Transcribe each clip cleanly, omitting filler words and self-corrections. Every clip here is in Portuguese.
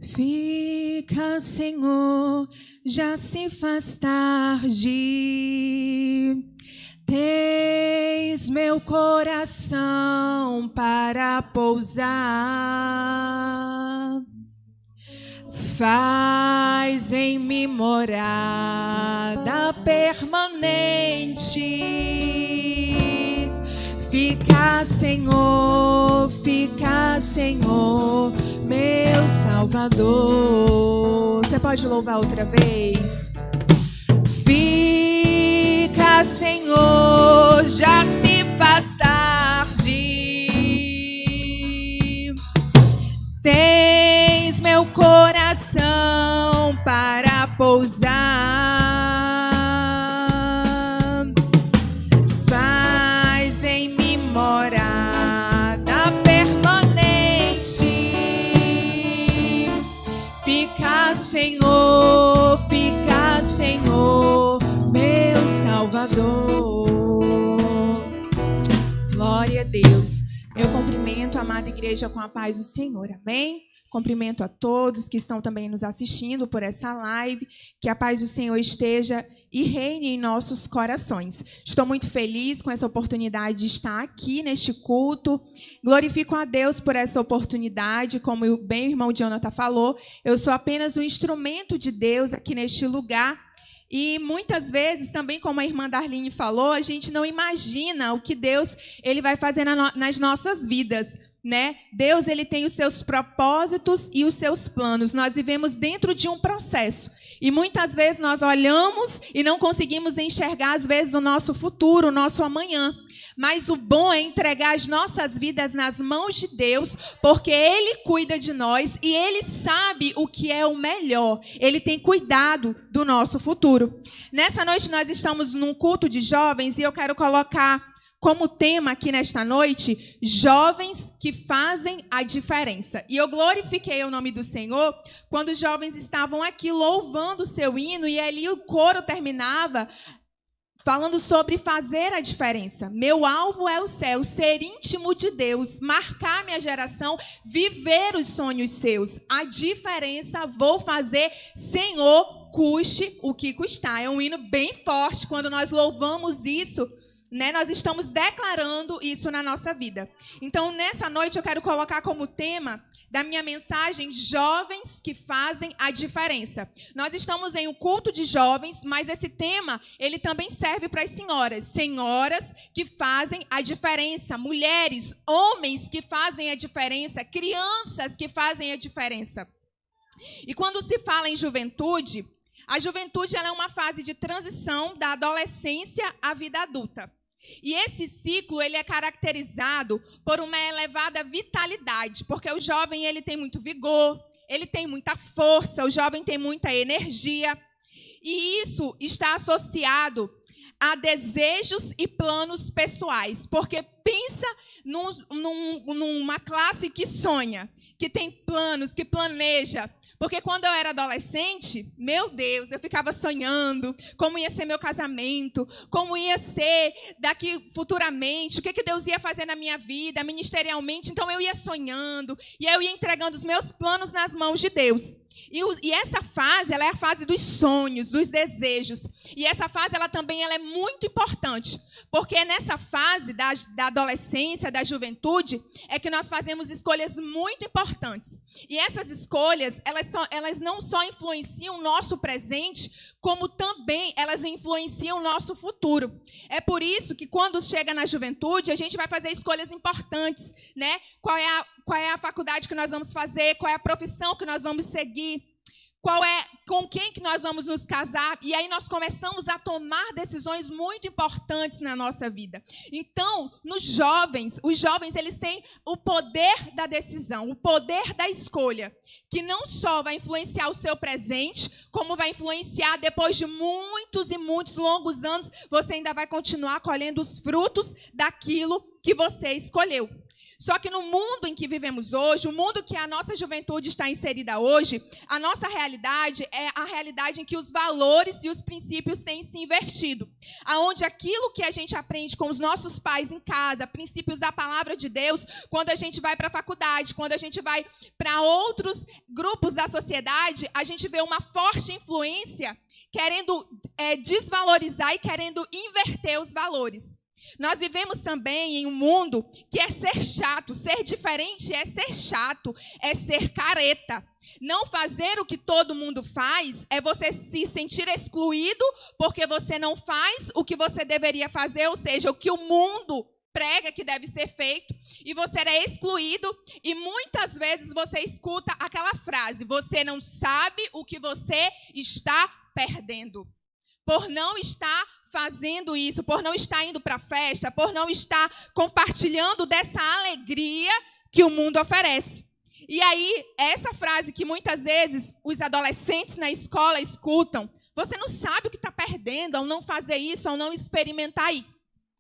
Fica, Senhor, já se faz tarde. Tens meu coração para pousar. Faz em mim morada permanente. Fica, Senhor, meu Salvador. Você pode louvar outra vez? Fica, Senhor, já se faz tarde. Tens meu coração para pousar. Faz em mim morada permanente. Fica, Senhor, meu Salvador. Glória a Deus. Eu cumprimento a amada igreja com a paz do Senhor. Amém? Cumprimento a todos que estão também nos assistindo por essa live. Que a paz do Senhor esteja e reine em nossos corações. Estou muito feliz com essa oportunidade de estar aqui neste culto. Glorifico a Deus por essa oportunidade. Como bem o irmão Jonathan falou, eu sou apenas um instrumento de Deus aqui neste lugar. E muitas vezes, também como a irmã Darlene falou, a gente não imagina o que Deus ele vai fazer nas nossas vidas, né? Deus ele tem os seus propósitos e os seus planos. Nós vivemos dentro de um processo. E muitas vezes nós olhamos e não conseguimos enxergar, às vezes, o nosso futuro, o nosso amanhã. Mas o bom é entregar as nossas vidas nas mãos de Deus, porque Ele cuida de nós e Ele sabe o que é o melhor. Ele tem cuidado do nosso futuro. Nessa noite nós estamos num culto de jovens e eu quero colocar como tema aqui nesta noite, jovens que fazem a diferença. E eu glorifiquei o nome do Senhor quando os jovens estavam aqui louvando o seu hino e ali o coro terminava falando sobre fazer a diferença. Meu alvo é o céu, ser íntimo de Deus, marcar minha geração, viver os sonhos seus. A diferença vou fazer, Senhor, custe o que custar. É um hino bem forte quando nós louvamos isso. Nós estamos declarando isso na nossa vida. Então, nessa noite, eu quero colocar como tema da minha mensagem, jovens que fazem a diferença. Nós estamos em um culto de jovens, mas esse tema, ele também serve para as senhoras. Senhoras que fazem a diferença. Mulheres, homens que fazem a diferença. Crianças que fazem a diferença. E quando se fala em juventude, a juventude ela é uma fase de transição da adolescência à vida adulta. E esse ciclo ele é caracterizado por uma elevada vitalidade, porque o jovem ele tem muito vigor, ele tem muita força, o jovem tem muita energia. E isso está associado a desejos e planos pessoais, porque pensa numa classe que sonha, que tem planos, que planeja. Porque quando eu era adolescente, meu Deus, eu ficava sonhando como ia ser meu casamento, como ia ser daqui futuramente, o que Deus ia fazer na minha vida, ministerialmente. Então eu ia sonhando e eu ia entregando os meus planos nas mãos de Deus. E essa fase, ela é a fase dos sonhos, dos desejos. E essa fase, ela também é muito importante, porque é nessa fase da adolescência, da juventude, é que nós fazemos escolhas muito importantes. E essas escolhas, elas não só influenciam o nosso presente, como também elas influenciam o nosso futuro. É por isso que quando chega na juventude, a gente vai fazer escolhas importantes, né? Qual é a faculdade que nós vamos fazer, qual é a profissão que nós vamos seguir, com quem que nós vamos nos casar. E aí nós começamos a tomar decisões muito importantes na nossa vida. Então, os jovens eles têm o poder da decisão, o poder da escolha, que não só vai influenciar o seu presente, como vai influenciar depois de muitos e muitos longos anos, você ainda vai continuar colhendo os frutos daquilo que você escolheu. Só que no mundo em que vivemos hoje, o mundo que a nossa juventude está inserida hoje, a nossa realidade é a realidade em que os valores e os princípios têm se invertido. Aonde aquilo que a gente aprende com os nossos pais em casa, princípios da palavra de Deus, quando a gente vai para a faculdade, quando a gente vai para outros grupos da sociedade, a gente vê uma forte influência querendo desvalorizar e querendo inverter os valores. Nós vivemos também em um mundo que é ser chato. Ser diferente é ser chato, é ser careta. Não fazer o que todo mundo faz é você se sentir excluído porque você não faz o que você deveria fazer, ou seja, o que o mundo prega que deve ser feito, e você é excluído, e muitas vezes você escuta aquela frase: você não sabe o que você está perdendo por não estar fazendo isso, por não estar indo para a festa, por não estar compartilhando dessa alegria que o mundo oferece. E aí, essa frase que muitas vezes os adolescentes na escola escutam: você não sabe o que está perdendo ao não fazer isso, ao não experimentar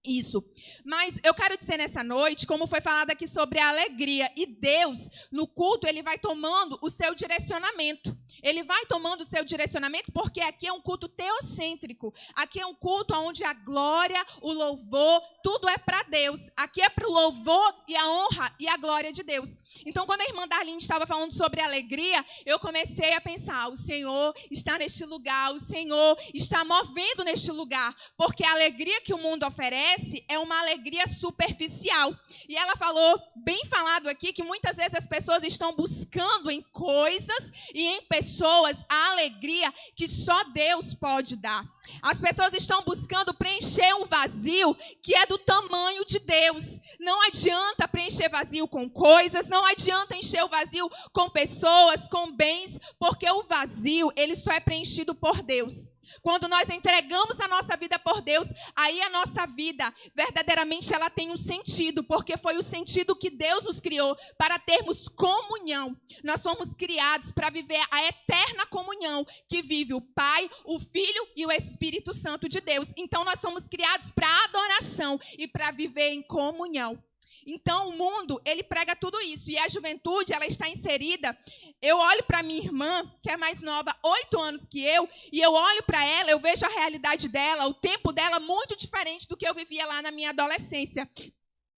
isso. Mas eu quero dizer nessa noite, como foi falado aqui sobre a alegria, e Deus, no culto, ele vai tomando o seu direcionamento. Ele vai tomando o seu direcionamento porque aqui é um culto teocêntrico. Aqui é um culto onde a glória, o louvor, tudo é para Deus. Aqui é para o louvor e a honra e a glória de Deus. Então, quando a irmã Darlene estava falando sobre alegria, eu comecei a pensar: o Senhor está neste lugar, o Senhor está movendo neste lugar, porque a alegria que o mundo oferece é uma alegria superficial. E ela falou, bem falado aqui, que muitas vezes as pessoas estão buscando em coisas e em pessoas a alegria que só Deus pode dar. As pessoas estão buscando preencher um vazio que é do tamanho de Deus. Não adianta preencher vazio com coisas, não adianta encher o vazio com pessoas, com bens, porque o vazio, ele só é preenchido por Deus. Quando nós entregamos a nossa vida por Deus, aí a nossa vida, verdadeiramente, ela tem um sentido, porque foi o sentido que Deus nos criou para termos comunhão. Nós fomos criados para viver a eterna comunhão que vive o Pai, o Filho e o Espírito Santo de Deus. Então, nós somos criados para adoração e para viver em comunhão. Então, o mundo, ele prega tudo isso. E a juventude, ela está inserida. Eu olho para minha irmã, que é mais nova, 8 anos que eu, e eu olho para ela, eu vejo a realidade dela, o tempo dela muito diferente do que eu vivia lá na minha adolescência.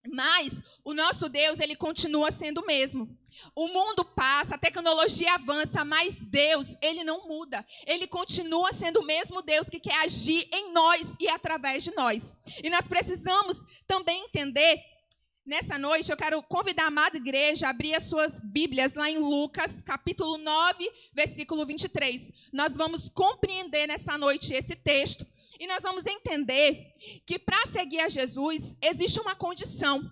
Mas o nosso Deus, ele continua sendo o mesmo. O mundo passa, a tecnologia avança, mas Deus, ele não muda. Ele continua sendo o mesmo Deus que quer agir em nós e através de nós. E nós precisamos também entender. Nessa noite, eu quero convidar a amada igreja a abrir as suas Bíblias lá em Lucas, capítulo 9, versículo 23. Nós vamos compreender nessa noite esse texto e nós vamos entender que para seguir a Jesus existe uma condição,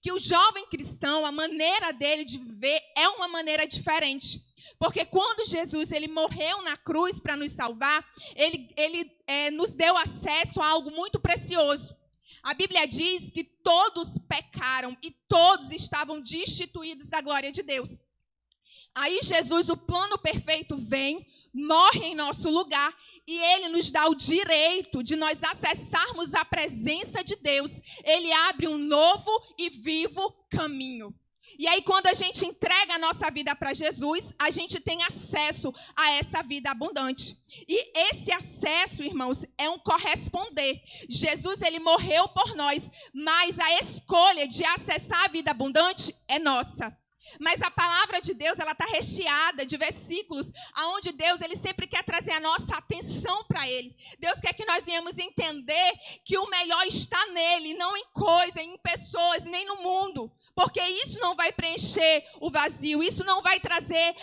que o jovem cristão, a maneira dele de viver é uma maneira diferente. Porque quando Jesus ele morreu na cruz para nos salvar, ele nos deu acesso a algo muito precioso. A Bíblia diz que todos pecaram e todos estavam destituídos da glória de Deus. Aí Jesus, o plano perfeito, vem, morre em nosso lugar e ele nos dá o direito de nós acessarmos a presença de Deus. Ele abre um novo e vivo caminho. E aí, quando a gente entrega a nossa vida para Jesus, a gente tem acesso a essa vida abundante. E esse acesso, irmãos, é um corresponder. Jesus, ele morreu por nós, mas a escolha de acessar a vida abundante é nossa. Mas a palavra de Deus, ela está recheada de versículos onde Deus, ele sempre quer trazer a nossa atenção para ele. Deus quer que nós venhamos entender que o melhor está nele, não em coisas, em pessoas, nem no mundo. Porque isso não vai preencher o vazio, isso não vai trazer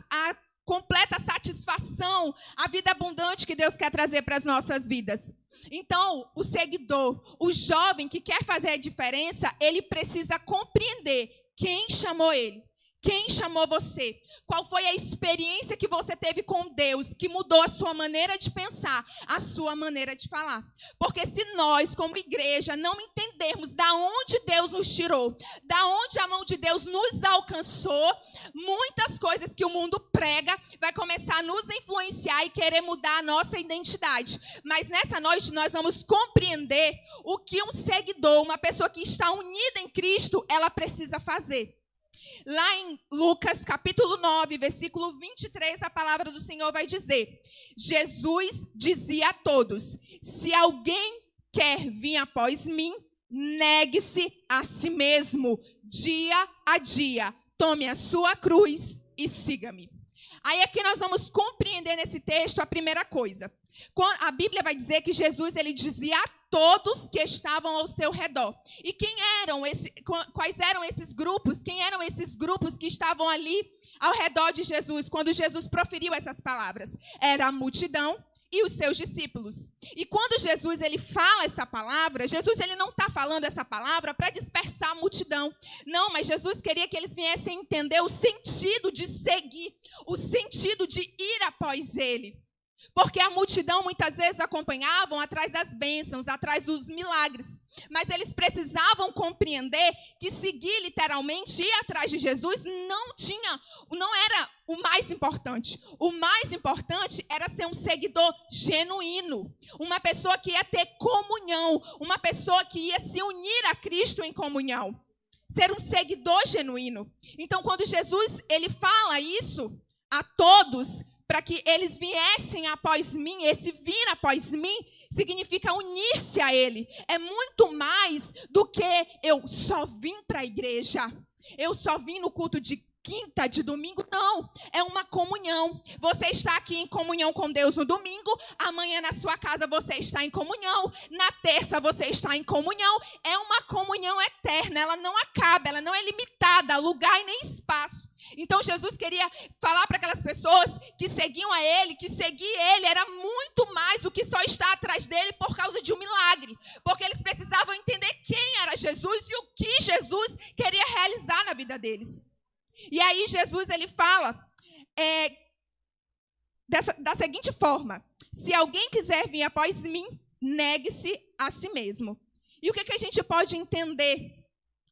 a completa satisfação, a vida abundante que Deus quer trazer para as nossas vidas. Então, o seguidor, o jovem que quer fazer a diferença, ele precisa compreender quem chamou ele, Quem chamou você? Qual foi a experiência que você teve com Deus que mudou a sua maneira de pensar, a sua maneira de falar? Porque se nós, como igreja, não entendermos da onde Deus nos tirou, da onde a mão de Deus nos alcançou, muitas coisas que o mundo prega vai começar a nos influenciar e querer mudar a nossa identidade. Mas nessa noite nós vamos compreender o que um seguidor, uma pessoa que está unida em Cristo, ela precisa fazer. Lá em Lucas, capítulo 9, versículo 23, a palavra do Senhor vai dizer: Jesus dizia a todos: se alguém quer vir após mim, negue-se a si mesmo, dia a dia, tome a sua cruz e siga-me. Aí aqui nós vamos compreender nesse texto a primeira coisa. A Bíblia vai dizer que Jesus ele dizia a todos que estavam ao seu redor. E quais eram esses grupos? Quem eram esses grupos que estavam ali ao redor de Jesus quando Jesus proferiu essas palavras? Era a multidão e os seus discípulos. E quando Jesus ele fala essa palavra, Jesus ele não está falando essa palavra para dispersar a multidão. Não, mas Jesus queria que eles viessem entender o sentido de seguir, o sentido de ir após ele. Porque a multidão muitas vezes acompanhavam atrás das bênçãos, atrás dos milagres. Mas eles precisavam compreender que seguir literalmente, ir atrás de Jesus, não era o mais importante. O mais importante era ser um seguidor genuíno. Uma pessoa que ia ter comunhão. Uma pessoa que ia se unir a Cristo em comunhão. Ser um seguidor genuíno. Então, quando Jesus ele fala isso a todos, para que eles viessem após mim, esse vir após mim, significa unir-se a Ele. É muito mais do que eu só vim para a igreja, eu só vim no culto de quinta, de domingo, não. É uma comunhão. Você está aqui em comunhão com Deus no domingo, amanhã na sua casa você está em comunhão, na terça você está em comunhão. É uma comunhão eterna, ela não acaba, ela não é limitada a lugar e nem espaço. Então Jesus queria falar para aquelas pessoas que seguiam a Ele, que seguir Ele era muito mais do que só estar atrás dele por causa de um milagre. Porque eles precisavam entender quem era Jesus e o que Jesus queria realizar na vida deles. E aí Jesus ele fala da seguinte forma: se alguém quiser vir após mim, negue-se a si mesmo. E o que a gente pode entender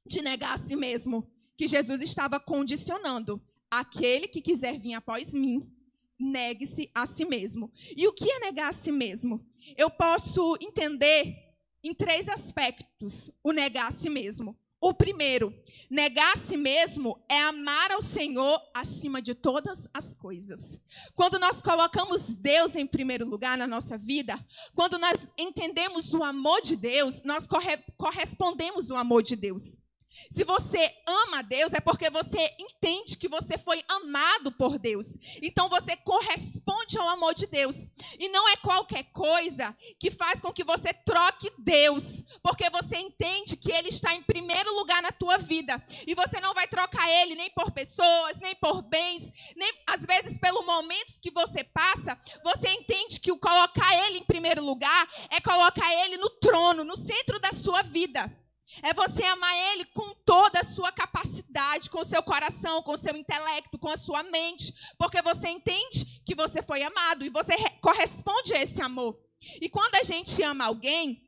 de negar a si mesmo? Que Jesus estava condicionando: aquele que quiser vir após mim, negue-se a si mesmo. E o que é negar a si mesmo? Eu posso entender em 3 aspectos o negar a si mesmo. O primeiro, negar a si mesmo é amar ao Senhor acima de todas as coisas. Quando nós colocamos Deus em primeiro lugar na nossa vida, quando nós entendemos o amor de Deus, nós correspondemos ao amor de Deus. Se você ama a Deus, é porque você entende que você foi amado por Deus. Então você corresponde ao amor de Deus. E não é qualquer coisa que faz com que você troque Deus, porque você entende que Ele está em primeiro lugar na tua vida. E você não vai trocar Ele nem por pessoas, nem por bens, nem às vezes pelos momentos que você passa. Você entende que o colocar Ele em primeiro lugar é colocar Ele no trono, no centro da sua vida. É você amar Ele com toda a sua capacidade, com o seu coração, com o seu intelecto, com a sua mente, porque você entende que você foi amado e você corresponde a esse amor. E quando a gente ama alguém,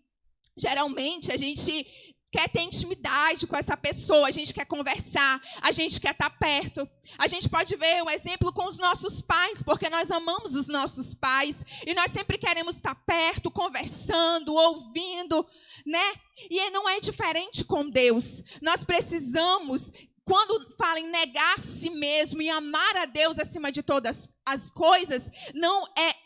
geralmente a gente quer ter intimidade com essa pessoa, a gente quer conversar, a gente quer estar perto. A gente pode ver um exemplo com os nossos pais, porque nós amamos os nossos pais e nós sempre queremos estar perto, conversando, ouvindo, né? E não é diferente com Deus. Nós precisamos, quando fala em negar a si mesmo e amar a Deus acima de todas as coisas,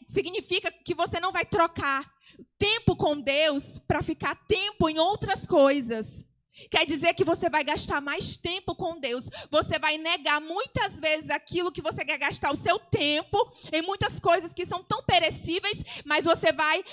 significa que você não vai trocar tempo com Deus para ficar tempo em outras coisas. Quer dizer que você vai gastar mais tempo com Deus. Você vai negar muitas vezes aquilo que você quer gastar o seu tempo em muitas coisas que são tão perecíveis, mas você vai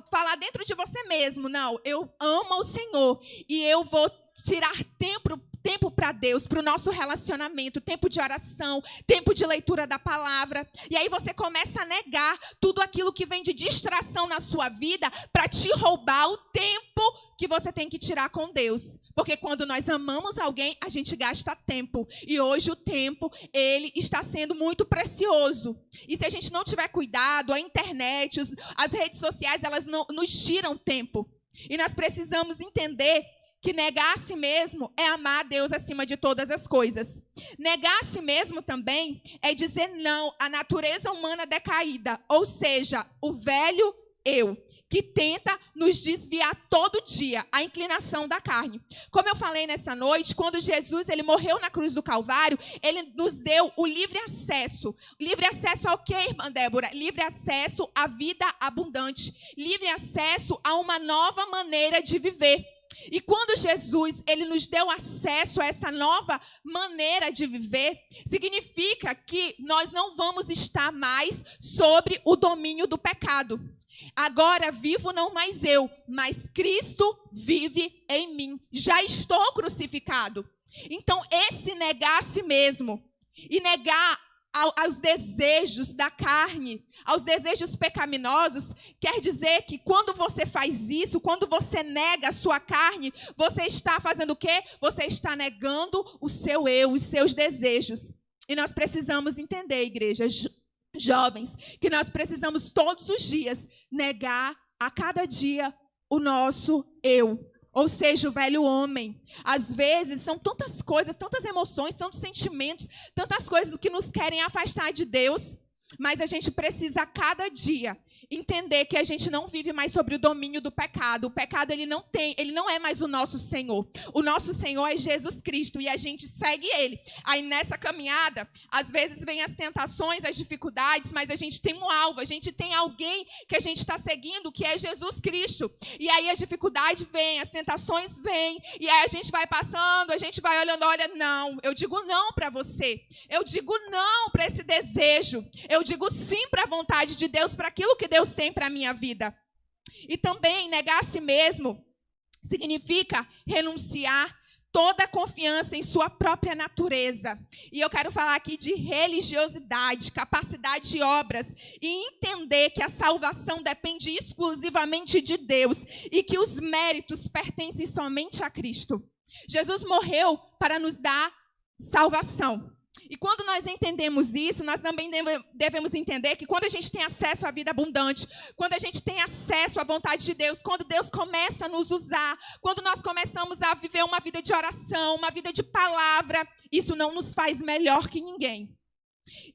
falar dentro de você mesmo: não, eu amo ao Senhor e eu vou tirar tempo para Deus, para o nosso relacionamento, tempo de oração, tempo de leitura da palavra. E aí você começa a negar tudo aquilo que vem de distração na sua vida para te roubar o tempo que você tem que tirar com Deus. Porque quando nós amamos alguém, a gente gasta tempo. E hoje o tempo, ele está sendo muito precioso. E se a gente não tiver cuidado, a internet, as redes sociais, elas nos tiram tempo. E nós precisamos entender que negar a si mesmo é amar a Deus acima de todas as coisas. Negar a si mesmo também é dizer não à natureza humana decaída, ou seja, o velho eu, que tenta nos desviar todo dia, a inclinação da carne. Como eu falei nessa noite, quando Jesus ele morreu na cruz do Calvário, ele nos deu o livre acesso. Livre acesso ao quê, irmã Débora? Livre acesso à vida abundante. Livre acesso a uma nova maneira de viver. E quando Jesus ele nos deu acesso a essa nova maneira de viver, significa que nós não vamos estar mais sobre o domínio do pecado. Agora vivo não mais eu, mas Cristo vive em mim. Já estou crucificado. Então esse negar a si mesmo e negar aos desejos da carne, aos desejos pecaminosos, quer dizer que quando você faz isso, quando você nega a sua carne, você está fazendo o quê? Você está negando o seu eu, os seus desejos. E nós precisamos entender, igreja, jovens, que nós precisamos todos os dias negar a cada dia o nosso eu. Ou seja, o velho homem. Às vezes, são tantas coisas, tantas emoções, tantos sentimentos, tantas coisas que nos querem afastar de Deus. Mas a gente precisa, a cada dia, entender que a gente não vive mais sobre o domínio do pecado. O pecado, ele não é mais o nosso Senhor. O nosso Senhor é Jesus Cristo e a gente segue Ele. Aí, nessa caminhada, às vezes vem as tentações, as dificuldades, mas a gente tem um alvo, a gente tem alguém que a gente está seguindo, que é Jesus Cristo. E aí a dificuldade vem, as tentações vêm, e aí a gente vai passando, a gente vai olhando, olha, não, eu digo não para você. Eu digo não para esse desejo. Eu digo sim para a vontade de Deus, para aquilo que Deus tem para a minha vida. E também negar a si mesmo significa renunciar toda a confiança em sua própria natureza. E eu quero falar aqui de religiosidade, capacidade de obras e entender que a salvação depende exclusivamente de Deus e que os méritos pertencem somente a Cristo. Jesus morreu para nos dar salvação. E quando nós entendemos isso, nós também devemos entender que quando a gente tem acesso à vida abundante, quando a gente tem acesso à vontade de Deus, quando Deus começa a nos usar, quando nós começamos a viver uma vida de oração, uma vida de palavra, isso não nos faz melhor que ninguém.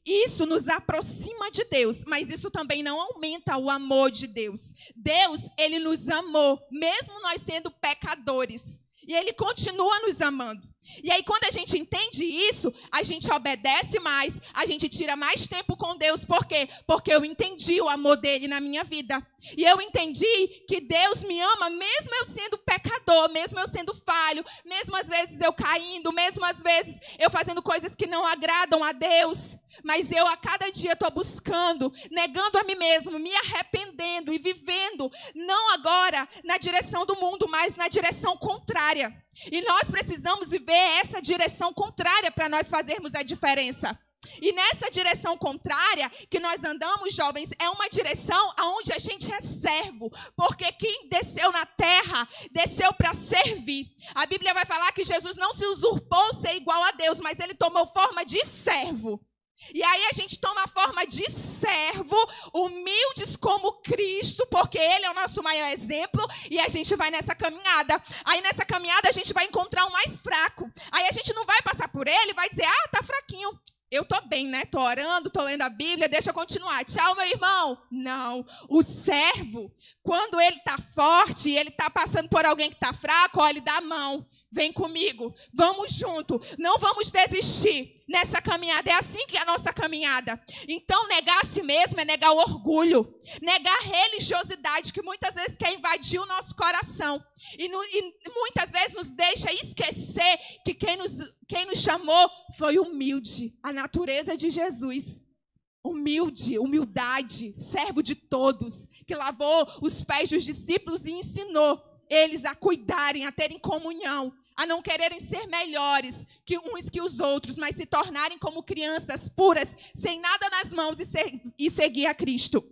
Isso nos aproxima de Deus, mas isso também não aumenta o amor de Deus. Deus, ele nos amou, mesmo nós sendo pecadores, e ele continua nos amando. E aí, quando a gente entende isso, a gente obedece mais, a gente tira mais tempo com Deus. Por quê? Porque eu entendi o amor dele na minha vida. E eu entendi que Deus me ama, mesmo eu sendo pecador, mesmo eu sendo falho, mesmo às vezes eu caindo, mesmo às vezes eu fazendo coisas que não agradam a Deus. Mas eu a cada dia estou buscando, negando a mim mesmo, me arrependendo e vivendo, não agora na direção do mundo, mas na direção contrária. E nós precisamos viver essa direção contrária para nós fazermos a diferença. E nessa direção contrária que nós andamos, jovens, é uma direção onde a gente é servo. Porque quem desceu na terra, desceu para servir. A Bíblia vai falar que Jesus não se usurpou ser igual a Deus, mas ele tomou forma de servo. E aí a gente toma a forma de servo, humildes como Cristo, porque Ele é o nosso maior exemplo, e a gente vai nessa caminhada. Aí nessa caminhada a gente vai encontrar o mais fraco. Aí a gente não vai passar por ele e vai dizer, tá fraquinho. Eu tô bem, né? Tô orando, tô lendo a Bíblia, deixa eu continuar. Tchau, meu irmão. Não. O servo, quando ele tá forte e ele tá passando por alguém que tá fraco, ele dá a mão. Vem comigo, vamos junto, não vamos desistir nessa caminhada. É assim que é a nossa caminhada. Então, negar a si mesmo é negar o orgulho, negar a religiosidade que muitas vezes quer invadir o nosso coração. E muitas vezes nos deixa esquecer que quem nos chamou foi humilde, a natureza de Jesus. Humilde, humildade, servo de todos, que lavou os pés dos discípulos e ensinou eles a cuidarem, a terem comunhão, a não quererem ser melhores que uns que os outros, mas se tornarem como crianças puras, sem nada nas mãos e seguir a Cristo.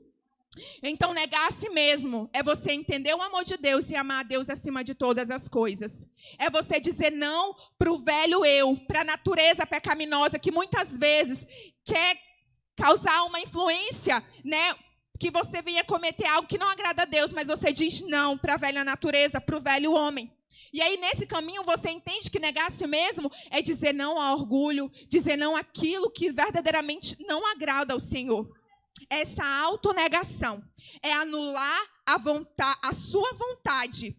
Então, negar a si mesmo é você entender o amor de Deus e amar a Deus acima de todas as coisas. É você dizer não para o velho eu, para a natureza pecaminosa que muitas vezes quer causar uma influência, né? Que você venha cometer algo que não agrada a Deus, mas você diz não para a velha natureza, para o velho homem. E aí, nesse caminho, você entende que negar a si mesmo é dizer não ao orgulho, dizer não àquilo que verdadeiramente não agrada ao Senhor. Essa autonegação é anular a sua vontade,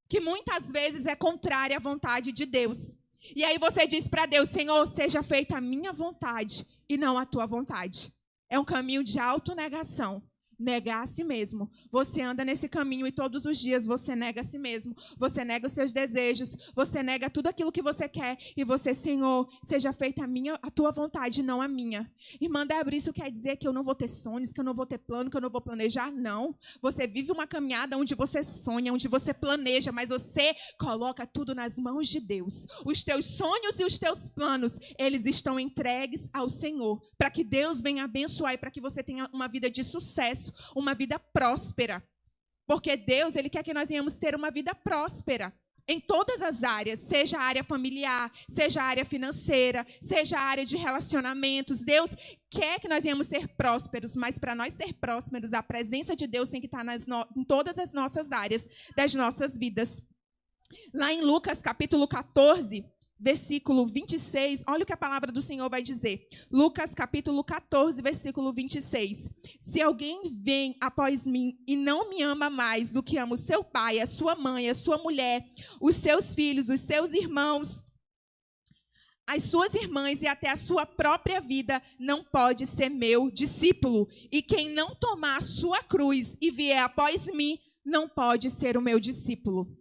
que muitas vezes é contrária à vontade de Deus. E aí você diz para Deus, Senhor, seja feita a minha vontade e não a tua vontade. É um caminho de autonegação. Negar a si mesmo. Você anda nesse caminho e todos os dias você nega a si mesmo. Você nega os seus desejos. Você nega tudo aquilo que você quer. E você, Senhor, seja feita a tua vontade, não a minha. Irmã Débora, isso quer dizer que eu não vou ter sonhos, que eu não vou ter plano, que eu não vou planejar? Não. Você vive uma caminhada onde você sonha, onde você planeja, mas você coloca tudo nas mãos de Deus. Os teus sonhos e os teus planos, eles estão entregues ao Senhor. Para que Deus venha abençoar e para que você tenha uma vida de sucesso. Uma vida próspera. Porque Deus, Ele quer que nós venhamos ter uma vida próspera. Em todas as áreas. Seja a área familiar, seja a área financeira, seja a área de relacionamentos. Deus quer que nós venhamos ser prósperos. Mas para nós ser prósperos, a presença de Deus tem que estar em todas as nossas áreas das nossas vidas. Lá em Lucas capítulo 14... versículo 26, olha o que a palavra do Senhor vai dizer. Lucas, capítulo 14, versículo 26. Se alguém vem após mim e não me ama mais do que ama o seu pai, a sua mãe, a sua mulher, os seus filhos, os seus irmãos, as suas irmãs e até a sua própria vida, não pode ser meu discípulo. E quem não tomar a sua cruz e vier após mim, não pode ser o meu discípulo.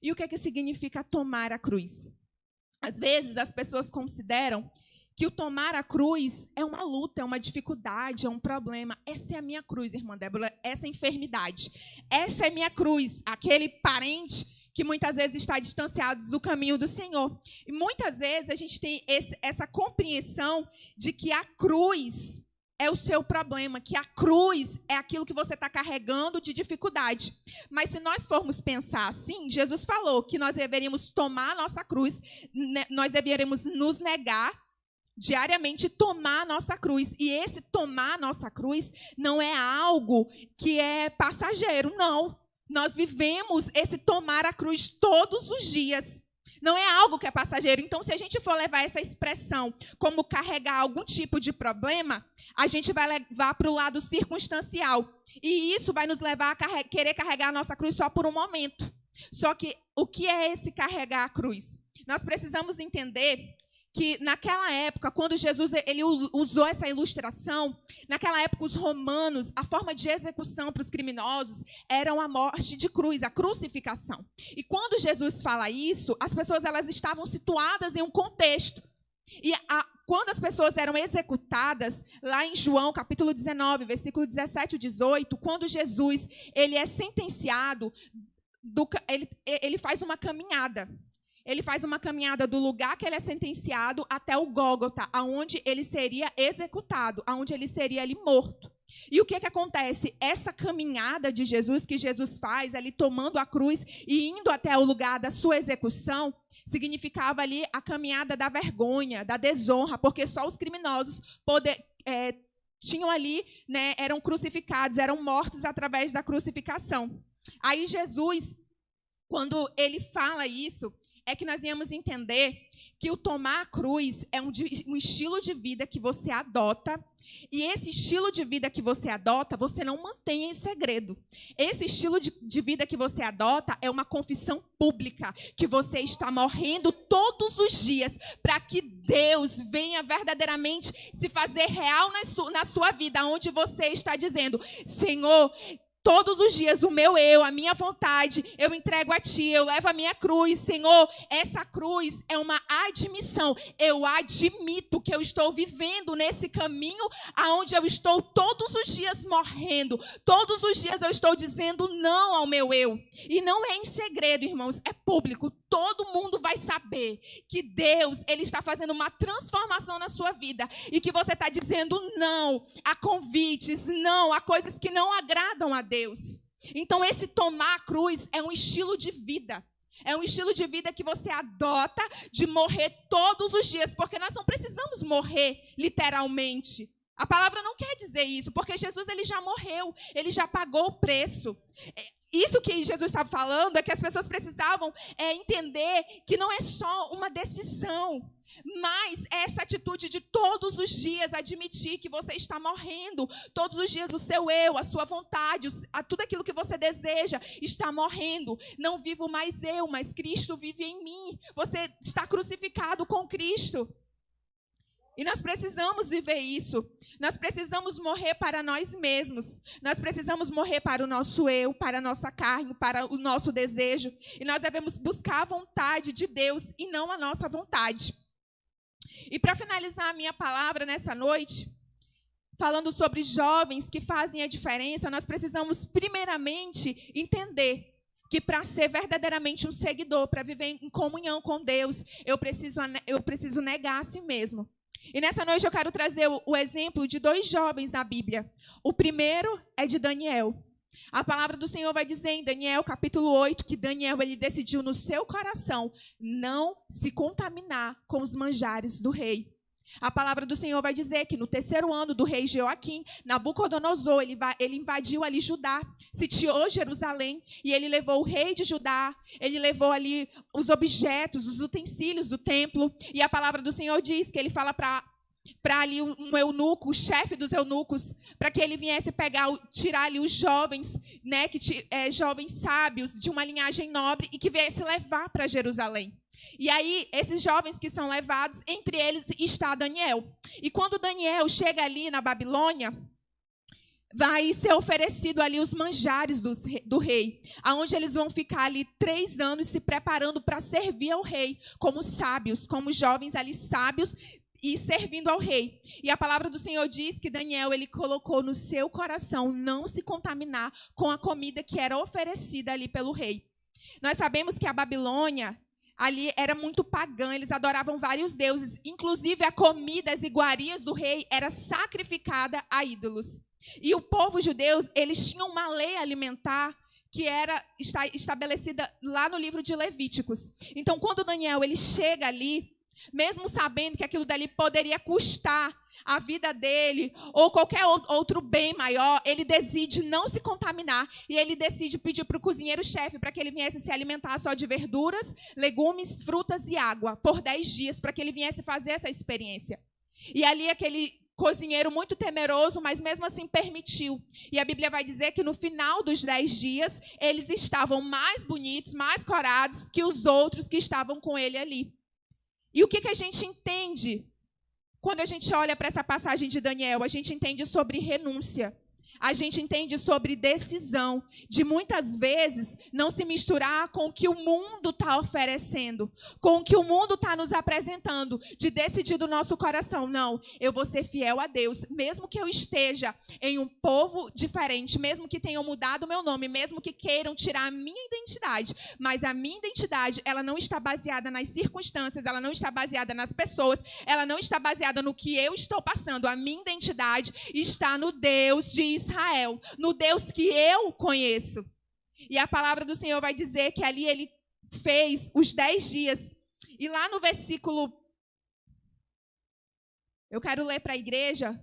E o que é que significa tomar a cruz? Às vezes, as pessoas consideram que o tomar a cruz é uma luta, é uma dificuldade, é um problema. Essa é a minha cruz, irmã Débora, essa enfermidade. Essa é a minha cruz, aquele parente que muitas vezes está distanciado do caminho do Senhor. E muitas vezes a gente tem essa compreensão de que a cruz é o seu problema, que a cruz é aquilo que você está carregando de dificuldade. Mas se nós formos pensar assim, Jesus falou que nós deveríamos tomar a nossa cruz, nós deveríamos nos negar diariamente, tomar a nossa cruz. E esse tomar a nossa cruz não é algo que é passageiro, não. Nós vivemos esse tomar a cruz todos os dias. Não é algo que é passageiro. Então, se a gente for levar essa expressão como carregar algum tipo de problema, a gente vai levar para o lado circunstancial. E isso vai nos levar a querer carregar a nossa cruz só por um momento. Só que o que é esse carregar a cruz? Nós precisamos entender que naquela época, quando Jesus ele usou essa ilustração, naquela época os romanos, a forma de execução para os criminosos era a morte de cruz, a crucificação. E quando Jesus fala isso, as pessoas elas estavam situadas em um contexto. E quando as pessoas eram executadas, lá em João capítulo 19, versículo 17 e 18, quando Jesus ele é sentenciado, ele faz uma caminhada. Ele faz uma caminhada do lugar que ele é sentenciado até o Gólgota, aonde ele seria executado, aonde ele seria ali morto. E o que acontece? Essa caminhada de Jesus, que Jesus faz, ali tomando a cruz e indo até o lugar da sua execução, significava ali a caminhada da vergonha, da desonra, porque só os criminosos tinham ali, né, eram crucificados, eram mortos através da crucificação. Aí Jesus, quando ele fala isso, é que nós íamos entender que o tomar a cruz é um estilo de vida que você adota, e esse estilo de vida que você adota, você não mantém em segredo. Esse estilo de vida que você adota é uma confissão pública, que você está morrendo todos os dias para que Deus venha verdadeiramente se fazer real na sua vida, onde você está dizendo, Senhor, Todos os dias, o meu eu, a minha vontade, eu entrego a ti, eu levo a minha cruz. Senhor, essa cruz é uma admissão. Eu admito que eu estou vivendo nesse caminho aonde eu estou todos os dias morrendo. Todos os dias eu estou dizendo não ao meu eu. E não é em segredo, irmãos, é público. Todo mundo vai saber que Deus, Ele está fazendo uma transformação na sua vida. E que você está dizendo não a convites, não a coisas que não agradam a Deus. Então, esse tomar a cruz é um estilo de vida. É um estilo de vida que você adota de morrer todos os dias. Porque nós não precisamos morrer literalmente. A palavra não quer dizer isso, porque Jesus ele já morreu, ele já pagou o preço. Isso que Jesus estava falando é que as pessoas precisavam entender que não é só uma decisão, mas é essa atitude de todos os dias admitir que você está morrendo. Todos os dias o seu eu, a sua vontade, tudo aquilo que você deseja está morrendo. Não vivo mais eu, mas Cristo vive em mim. Você está crucificado com Cristo. E nós precisamos viver isso. Nós precisamos morrer para nós mesmos. Nós precisamos morrer para o nosso eu, para a nossa carne, para o nosso desejo. E nós devemos buscar a vontade de Deus e não a nossa vontade. E para finalizar a minha palavra nessa noite, falando sobre jovens que fazem a diferença, nós precisamos primeiramente entender que para ser verdadeiramente um seguidor, para viver em comunhão com Deus, eu preciso negar a si mesmo. E nessa noite eu quero trazer o exemplo de 2 jovens na Bíblia. O primeiro é de Daniel. A palavra do Senhor vai dizer em Daniel, capítulo 8, que Daniel ele decidiu no seu coração não se contaminar com os manjares do rei. A palavra do Senhor vai dizer que no 3º ano do rei Joaquim, Nabucodonosor, ele invadiu ali Judá, sitiou Jerusalém, e ele levou o rei de Judá, ele levou ali os objetos, os utensílios do templo, e a palavra do Senhor diz que ele fala para ali um eunuco, o chefe dos eunucos, para que ele viesse tirar ali os jovens, né, jovens sábios de uma linhagem nobre, e que viesse levar para Jerusalém. E aí, esses jovens que são levados, entre eles está Daniel. E quando Daniel chega ali na Babilônia, vai ser oferecido ali os manjares do rei, aonde eles vão ficar ali 3 anos se preparando para servir ao rei, como sábios, como jovens ali sábios, e servindo ao rei. E a palavra do Senhor diz que Daniel, ele colocou no seu coração não se contaminar com a comida que era oferecida ali pelo rei. Nós sabemos que a Babilônia ali era muito pagã, eles adoravam vários deuses. Inclusive, a comida, as iguarias do rei era sacrificada a ídolos. E o povo judeu, eles tinham uma lei alimentar que está estabelecida lá no livro de Levíticos. Então, quando Daniel ele chega ali, mesmo sabendo que aquilo dali poderia custar a vida dele ou qualquer outro bem maior, ele decide não se contaminar e ele decide pedir para o cozinheiro-chefe para que ele viesse se alimentar só de verduras, legumes, frutas e água por 10 dias, para que ele viesse fazer essa experiência. E ali aquele cozinheiro muito temeroso, mas mesmo assim permitiu. E a Bíblia vai dizer que no final dos 10 dias, eles estavam mais bonitos, mais corados que os outros que estavam com ele ali. E o que a gente entende quando a gente olha para essa passagem de Daniel? A gente entende sobre renúncia. A gente entende sobre decisão, de muitas vezes não se misturar com o que o mundo está oferecendo, com o que o mundo está nos apresentando, de decidir do nosso coração, não, eu vou ser fiel a Deus, mesmo que eu esteja em um povo diferente, mesmo que tenham mudado o meu nome, mesmo que queiram tirar a minha identidade, mas a minha identidade, ela não está baseada nas circunstâncias, ela não está baseada nas pessoas, ela não está baseada no que eu estou passando, a minha identidade está no Deus de Israel, no Deus que eu conheço. E a palavra do Senhor vai dizer que ali ele fez os 10 dias. E lá no versículo, eu quero ler para a igreja,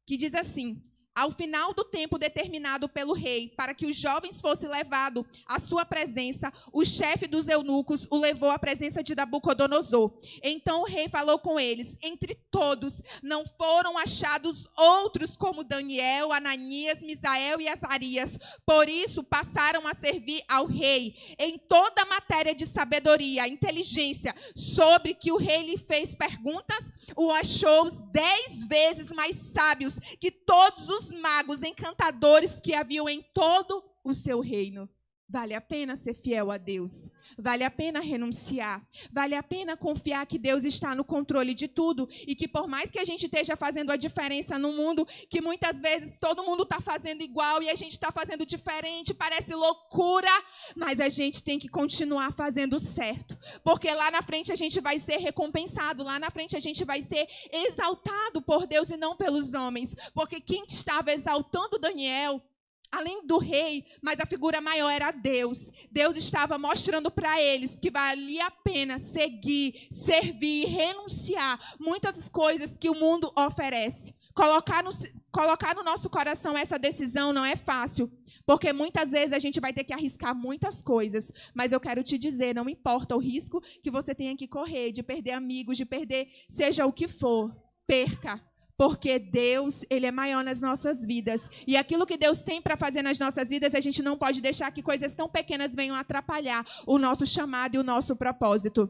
que diz assim: ao final do tempo determinado pelo rei, para que os jovens fossem levados à sua presença, o chefe dos eunucos o levou à presença de Nabucodonosor. Então o rei falou com eles: entre todos não foram achados outros como Daniel, Ananias, Misael e Azarias. Por isso passaram a servir ao rei em toda a matéria de sabedoria, inteligência, sobre que o rei lhe fez perguntas, o achou 10 vezes mais sábios que todos os os magos encantadores que haviam em todo o seu reino. Vale a pena ser fiel a Deus. Vale a pena renunciar. Vale a pena confiar que Deus está no controle de tudo. E que por mais que a gente esteja fazendo a diferença no mundo, que muitas vezes todo mundo está fazendo igual e a gente está fazendo diferente, parece loucura, mas a gente tem que continuar fazendo certo. Porque lá na frente a gente vai ser recompensado. Lá na frente a gente vai ser exaltado por Deus e não pelos homens. Porque quem estava exaltando Daniel, além do rei, mas a figura maior era Deus. Deus estava mostrando para eles que valia a pena seguir, servir, renunciar muitas coisas que o mundo oferece. Colocar no nosso coração essa decisão não é fácil, porque muitas vezes a gente vai ter que arriscar muitas coisas. Mas eu quero te dizer, não importa o risco que você tenha que correr, de perder amigos, de perder seja o que for, perca. Porque Deus, Ele é maior nas nossas vidas. E aquilo que Deus tem para fazer nas nossas vidas, a gente não pode deixar que coisas tão pequenas venham atrapalhar o nosso chamado e o nosso propósito.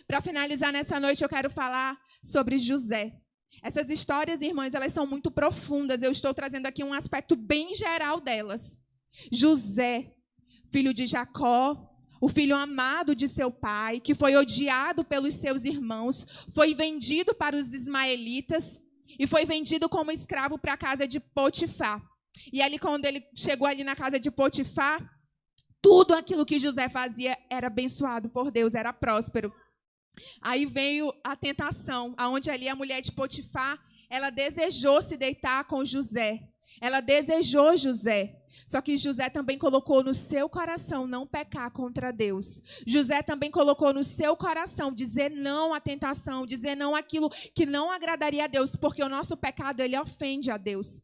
Para finalizar nessa noite, eu quero falar sobre José. Essas histórias, irmãs, elas são muito profundas. Eu estou trazendo aqui um aspecto bem geral delas. José, filho de Jacó, o filho amado de seu pai, que foi odiado pelos seus irmãos, foi vendido para os ismaelitas, e foi vendido como escravo para a casa de Potifar. E ali, quando ele chegou ali na casa de Potifar, tudo aquilo que José fazia era abençoado por Deus, era próspero. Aí veio a tentação, aonde ali a mulher de Potifar, ela desejou se deitar com José. Ela desejou José. Só que José também colocou no seu coração não pecar contra Deus. José também colocou no seu coração dizer não à tentação, dizer não àquilo que não agradaria a Deus, porque o nosso pecado, ele ofende a Deus.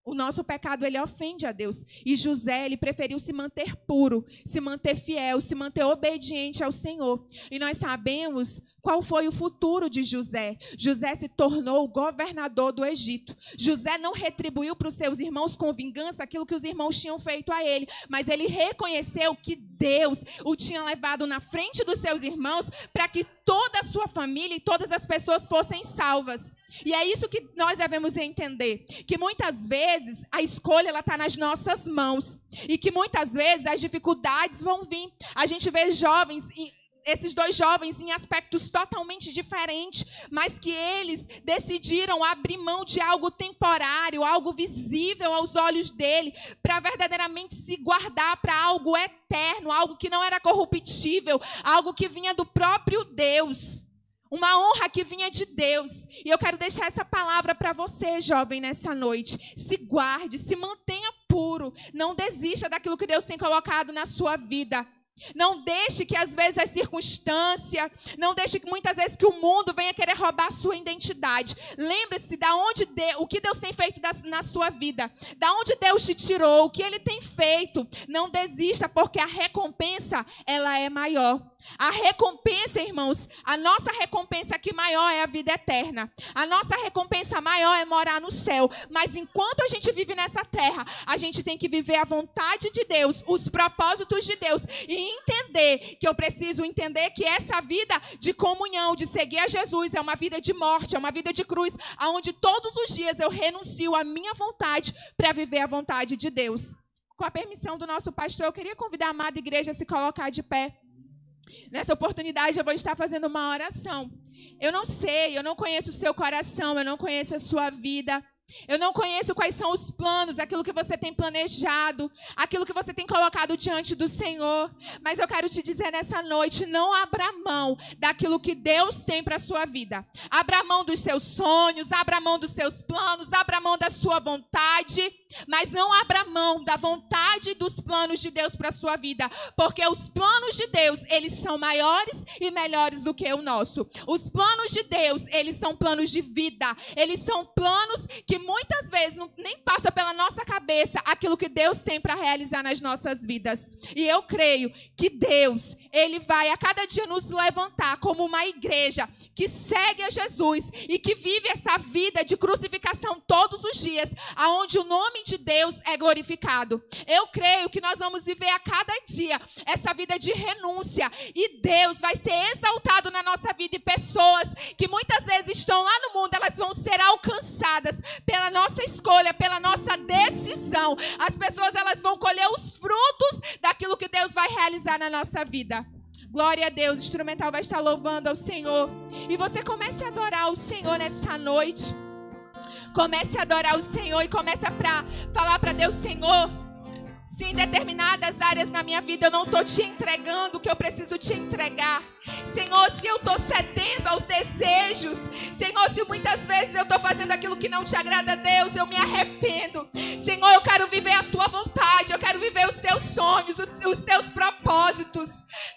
O nosso pecado, ele ofende a Deus. E José, ele preferiu se manter puro, se manter fiel, se manter obediente ao Senhor. E nós sabemos qual foi o futuro de José. José se tornou o governador do Egito. José não retribuiu para os seus irmãos com vingança aquilo que os irmãos tinham feito a ele, mas ele reconheceu que Deus o tinha levado na frente dos seus irmãos para que toda a sua família e todas as pessoas fossem salvas. E é isso que nós devemos entender, que muitas vezes a escolha está nas nossas mãos e que muitas vezes as dificuldades vão vir. A gente vê jovens, esses dois jovens em aspectos totalmente diferentes, mas que eles decidiram abrir mão de algo temporário, algo visível aos olhos dele, para verdadeiramente se guardar para algo eterno, algo que não era corruptível, algo que vinha do próprio Deus. Uma honra que vinha de Deus. E eu quero deixar essa palavra para você, jovem, nessa noite. Se guarde, se mantenha puro. Não desista daquilo que Deus tem colocado na sua vida. Não deixe que às vezes a circunstância, não deixe que muitas vezes que o mundo venha querer roubar a sua identidade. Lembre-se o que Deus tem feito na sua vida, da onde Deus te tirou, o que Ele tem feito. Não desista, porque a recompensa, ela é maior. A recompensa, irmãos, a nossa recompensa aqui maior é a vida eterna. A nossa recompensa maior é morar no céu. Mas enquanto a gente vive nessa terra, a gente tem que viver a vontade de Deus, os propósitos de Deus. E entender que eu preciso entender que essa vida de comunhão, de seguir a Jesus, é uma vida de morte, é uma vida de cruz, onde todos os dias eu renuncio à minha vontade para viver a vontade de Deus. Com a permissão do nosso pastor, eu queria convidar a amada igreja a se colocar de pé. Nessa oportunidade eu vou estar fazendo uma oração. Eu não sei, eu não conheço o seu coração, eu não conheço a sua vida. Eu não conheço quais são os planos, aquilo que você tem planejado, aquilo que você tem colocado diante do Senhor. Mas eu quero te dizer nessa noite, não abra mão daquilo que Deus tem para a sua vida. Abra mão dos seus sonhos, abra mão dos seus planos, abra mão da sua vontade. Mas não abra mão da vontade e dos planos de Deus para a sua vida. Porque os planos de Deus, eles são maiores e melhores do que o nosso. Os planos de Deus, eles são planos de vida. Eles são planos que muitas vezes nem passa pela nossa cabeça aquilo que Deus tem para realizar nas nossas vidas. E eu creio que Deus, Ele vai a cada dia nos levantar como uma igreja que segue a Jesus e que vive essa vida de crucificação todos os dias, aonde o nome de Deus é glorificado. Eu creio que nós vamos viver a cada dia essa vida de renúncia e Deus vai ser exaltado na nossa vida e pessoas que muitas vezes estão lá no mundo, elas vão ser alcançadas pela nossa escolha, pela nossa decisão, as pessoas elas vão colher os frutos daquilo que Deus vai realizar na nossa vida. Glória a Deus, o instrumental vai estar louvando ao Senhor. E você comece a adorar o Senhor nessa noite. Comece a adorar o Senhor e comece a falar para Deus: Senhor, se em determinadas áreas na minha vida eu não estou te entregando o que eu preciso te entregar. Senhor, se eu estou cedendo aos desejos. Senhor, se muitas vezes eu estou fazendo aquilo que não te agrada a Deus, eu me arrependo. Senhor, eu quero viver a tua vontade. Eu quero viver os teus sonhos, os teus propósitos.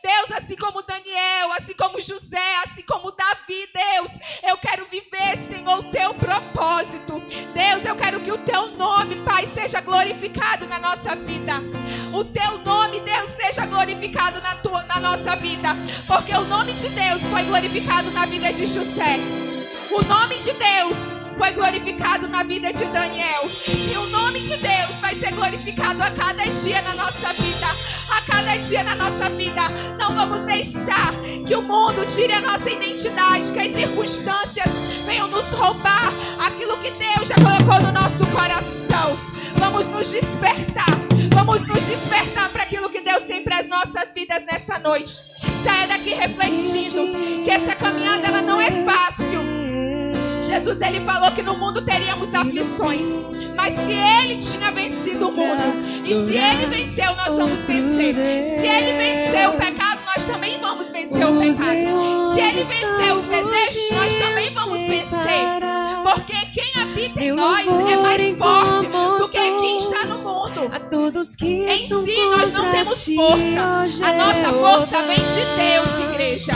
Deus, assim como Daniel, assim como José, assim como Davi, Deus, eu quero viver, Senhor, o teu propósito. Deus, eu quero que o teu nome, Pai, seja glorificado na nossa vida. O teu nome, Deus, seja glorificado na nossa vida. Porque o nome de Deus foi glorificado na vida de José. O nome de Deus foi glorificado na vida de Daniel. E o nome de Deus vai ser glorificado a cada dia na nossa vida. A cada dia na nossa vida. Não vamos deixar que o mundo tire a nossa identidade, que as circunstâncias venham nos roubar aquilo que Deus já colocou no nosso coração. Vamos nos despertar. Vamos nos despertar para aquilo que Deus tem para as nossas vidas nessa noite. Saia daqui refletindo que essa caminhada ela não é fácil. Jesus, ele falou que no mundo teríamos aflições, mas que ele tinha vencido o mundo. E se ele venceu, nós vamos vencer. Se ele venceu o pecado, nós também vamos vencer o pecado. Se ele venceu os desejos, nós também vamos vencer. Porque quem habita em nós é mais forte do que quem está no mundo. Em si, nós não temos força. A nossa força vem de Deus, igreja.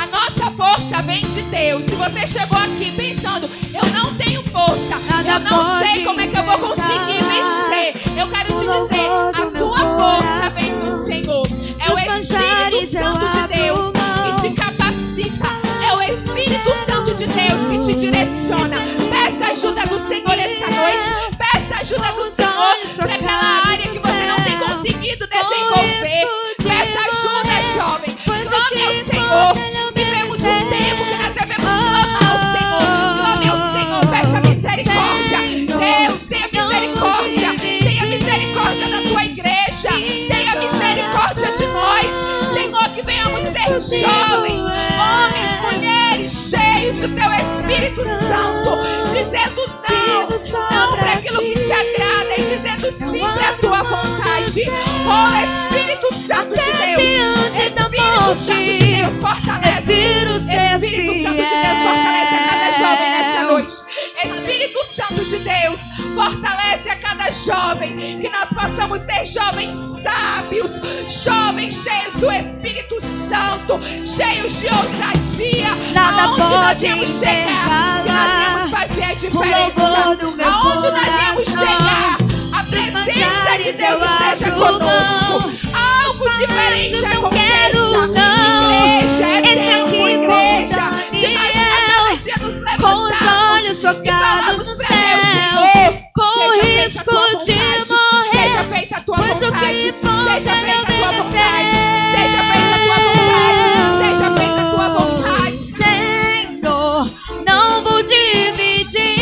A nossa força vem de Deus. Se você chegou aqui pensando, eu não tenho força, eu não sei como é que eu vou conseguir vencer, eu quero te dizer, a tua força vem do Senhor. É o Espírito Santo de Deus que te capacita. É o Espírito Santo de Deus que te direciona. Peça ajuda do Senhor essa noite. Peça ajuda do Senhor para aquela área que você não tem conseguido desenvolver. Peça ajuda, jovem. Clame ao Senhor. Vivemos um tempo que nós devemos clamar ao Senhor. Clame ao Senhor. Peça misericórdia. Deus, tenha misericórdia. Tenha misericórdia da tua igreja. Tenha misericórdia de nós. Senhor, que venhamos ser jovens, homens, mulheres, cheios do teu Espírito Santo, dizendo não para aquilo que te agrada e dizendo sim para a tua vontade. Oh, Espírito Santo de Deus, Espírito Santo de Deus, fortalece. Espírito Santo de Deus, fortalece a cada jovem nessa noite. Espírito Santo de Deus, fortalece a cada jovem, que nós possamos ser jovens sábios, jovens cheios do Espírito Santo, cheios de ousadia, aonde nós íamos chegar, que nós íamos fazer a diferença, aonde nós íamos chegar, a presença de Deus esteja conosco, algo diferente aconteça, igreja, é tempo, igreja, de nós a cada dia nos levantarmos e falarmos para Deus, com o risco de morrer, seja feita a tua vontade, seja feita a tua vontade, seja feita a tua vontade, seja feita a tua vontade. Senhor, não vou dividir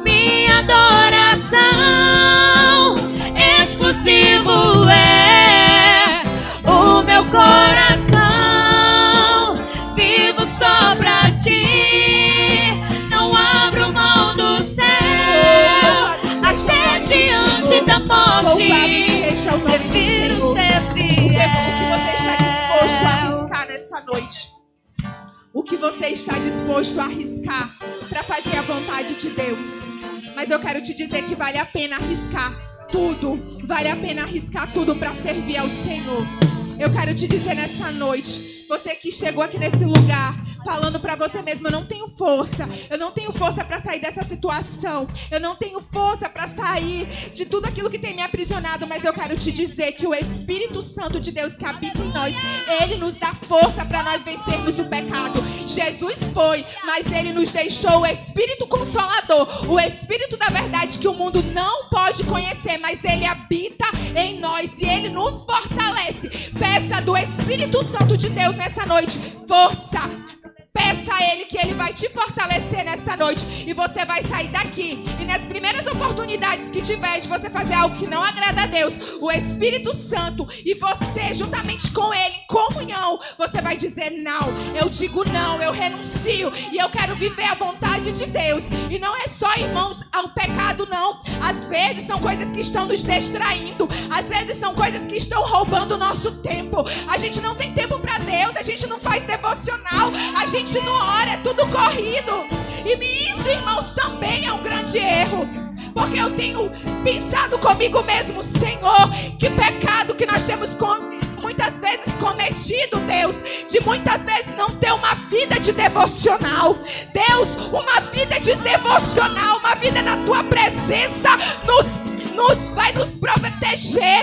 minha adoração, exclusivo é o meu coração, vivo só pra ti, não abro mão do céu, até diante da morte, prefiro ser fiel. O que você está disposto a arriscar nessa noite? O que você está disposto a arriscar para fazer a vontade de Deus? Mas eu quero te dizer que vale a pena arriscar tudo. Vale a pena arriscar tudo para servir ao Senhor. Eu quero te dizer nessa noite, você que chegou aqui nesse lugar, falando para você mesmo, eu não tenho força para sair dessa situação, eu não tenho força para sair de tudo aquilo que tem me aprisionado, mas eu quero te dizer que o Espírito Santo de Deus que habita em nós, ele nos dá força para nós vencermos o pecado. Jesus foi, mas ele nos deixou o Espírito Consolador, o Espírito da verdade que o mundo não pode conhecer, mas ele habita em nós e ele nos fortalece. Peça do Espírito Santo de Deus nessa noite força. Peça Peça a Ele que Ele vai te fortalecer nessa noite. E você vai sair daqui. E nas primeiras oportunidades que tiver de você fazer algo que não agrada a Deus, o Espírito Santo e você, juntamente com Ele, em comunhão, você vai dizer não. Eu digo não, eu renuncio. E eu quero viver a vontade de Deus. E não é só, irmãos, ao pecado, não. Às vezes são coisas que estão nos distraindo. Às vezes são coisas que estão roubando o nosso tempo. A gente não tem tempo para Deus. A gente não faz devocional. A gente não ora, é tudo corrido. E isso, irmãos, também é um grande erro. Porque eu tenho pensado comigo mesmo, Senhor, que pecado que nós temos muitas vezes cometido, Deus, de muitas vezes não ter uma vida de devocional. Deus, uma vida de devocional, uma vida na Tua presença vai nos proteger.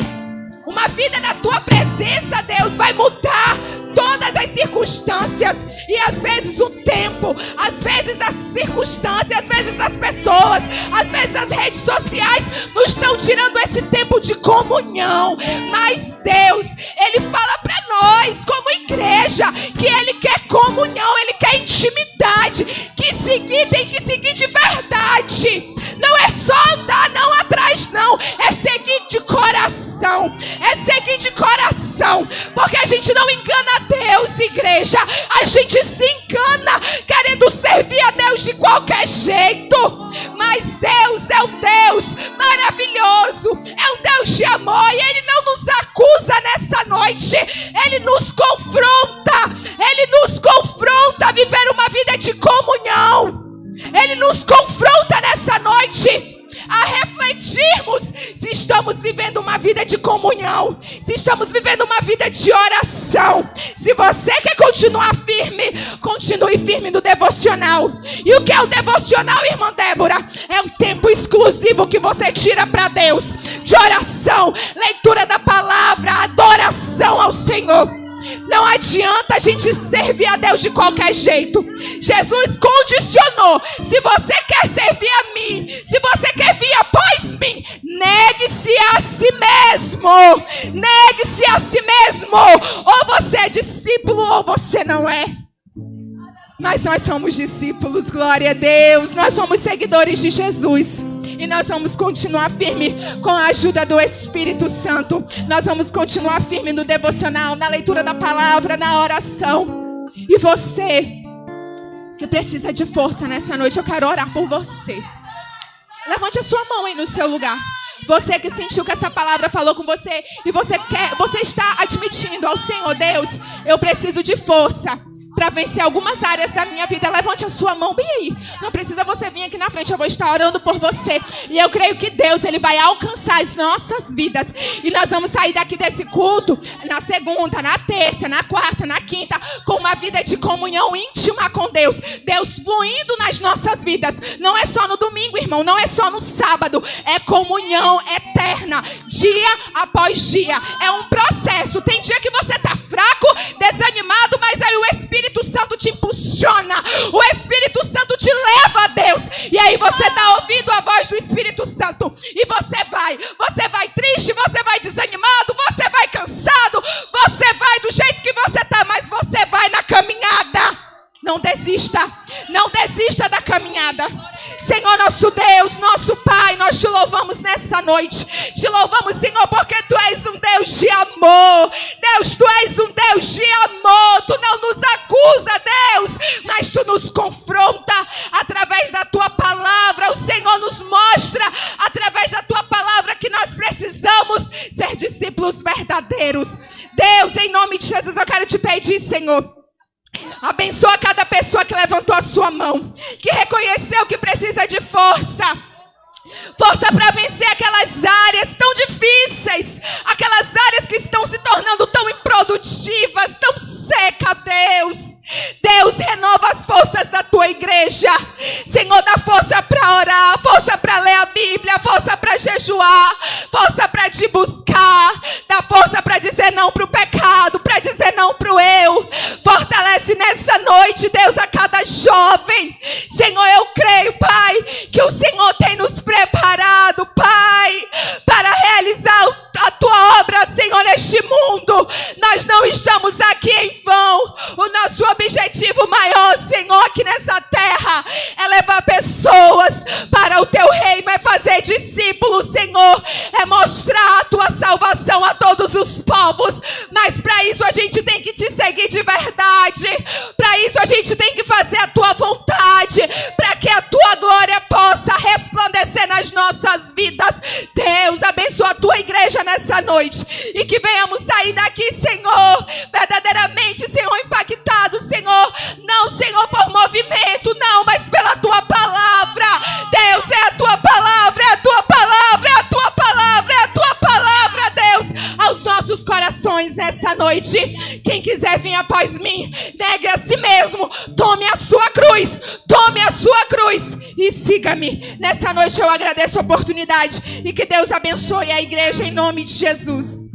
Uma vida na Tua presença, Deus, vai mudar todas as circunstâncias. E às vezes o tempo, às vezes as circunstâncias, às vezes as pessoas, às vezes as redes sociais nos estão tirando esse tempo de comunhão. Mas Deus, Ele fala para nós como igreja que Ele quer comunhão, Ele quer intimidade. Tem que seguir de verdade. Não é só andar não atrás, não. É seguir de coração. É seguir de coração. Porque a gente não engana a Deus, igreja. A gente se engana querendo servir a Deus de qualquer jeito. Mas Deus é um Deus maravilhoso. É um Deus de amor. E Ele não nos acusa nessa noite. Ele nos confronta. Ele nos confronta a viver uma vida de comunhão. Ele nos confronta nessa noite a refletirmos se estamos vivendo uma vida de comunhão, se estamos vivendo uma vida de oração. Se você quer continuar firme, continue firme no devocional. E o que é o devocional, irmã Débora? É um tempo exclusivo que você tira para Deus, de oração, leitura da palavra, adoração ao Senhor. Não adianta a gente servir a Deus de qualquer jeito. Jesus condicionou: se você quer servir a mim, se você quer vir após mim, negue-se a si mesmo. Negue-se a si mesmo. Ou você é discípulo ou você não é. Mas nós somos discípulos, glória a Deus. Nós somos seguidores de Jesus. E nós vamos continuar firme com a ajuda do Espírito Santo. Nós vamos continuar firme no devocional, na leitura da palavra, na oração. E você que precisa de força nessa noite, eu quero orar por você. Levante a sua mão aí no seu lugar. Você que sentiu que essa palavra falou com você e você está admitindo ao Senhor: Deus, eu preciso de força para vencer algumas áreas da minha vida. Levante a sua mão bem aí. Não precisa você vir aqui na frente. Eu vou estar orando por você. E eu creio que Deus, Ele vai alcançar as nossas vidas. E nós vamos sair daqui desse culto na segunda, na terça, na quarta, na quinta, com uma vida de comunhão íntima com Deus. Deus fluindo nas nossas vidas. Não é só no domingo, irmão. Não é só no sábado. É comunhão eterna, dia após dia. É um processo. Tem dia que você está fraco, desanimado, mas aí o Espírito Santo te impulsiona. O Espírito Santo te leva a Deus. E aí você está ouvindo a voz do Espírito Santo. E você vai triste, você vai desanimado, você vai cansado, você vai do jeito que você está, mas você vai na caminhada. Não desista. Não desista da caminhada. Senhor, nosso Deus, nosso Pai, nós te louvamos nessa noite. Te louvamos, Senhor, porque Tu és um Deus de amor. Deus, Tu és um Deus de amor. Tu não nos acusa, Deus, mas Tu nos confronta através da Tua palavra. O Senhor nos mostra através da Tua palavra que nós precisamos ser discípulos verdadeiros. Deus, em nome de Jesus, eu quero te pedir, Senhor, abençoa cada pessoa que levantou a sua mão, que reconheceu que precisa de força. Força para vencer aquelas áreas tão difíceis, aquelas áreas que estão se tornando tão improdutivas, tão secas, Deus. Deus, renova as forças da Tua igreja. Senhor, dá força para orar, força para ler a Bíblia, força para jejuar, força para te buscar. Dá força para dizer não para o pecado, para dizer não para o eu. Fortalece nessa noite, Deus, a cada jovem. Senhor, eu creio, Pai, que o Senhor tem nos preparado, Pai, para realizar a Tua obra, Senhor, neste mundo. Nós não estamos aqui em vão. O nosso objetivo maior, Senhor, pessoas para o teu reino, é fazer discípulos, Senhor, é mostrar a tua salvação a todos os povos. Mas para isso a gente tem que te seguir de verdade, para isso a gente tem que fazer a tua vontade, para que a tua glória possa resplandecer nas nossas vidas. Deus, abençoa a tua igreja nessa noite e que venhamos sair daqui, Senhor, verdadeiramente, Senhor, impactados, Senhor, não, Senhor, por movimento, não, mas pela tua palavra. Deus, é a tua palavra, é a tua palavra, é a tua palavra, é a tua palavra, Deus, aos nossos corações nessa noite. Quem quiser vir após mim, negue a si mesmo, tome a sua cruz e siga-me. Nessa noite eu agradeço a oportunidade e que Deus abençoe a igreja em nome de Jesus.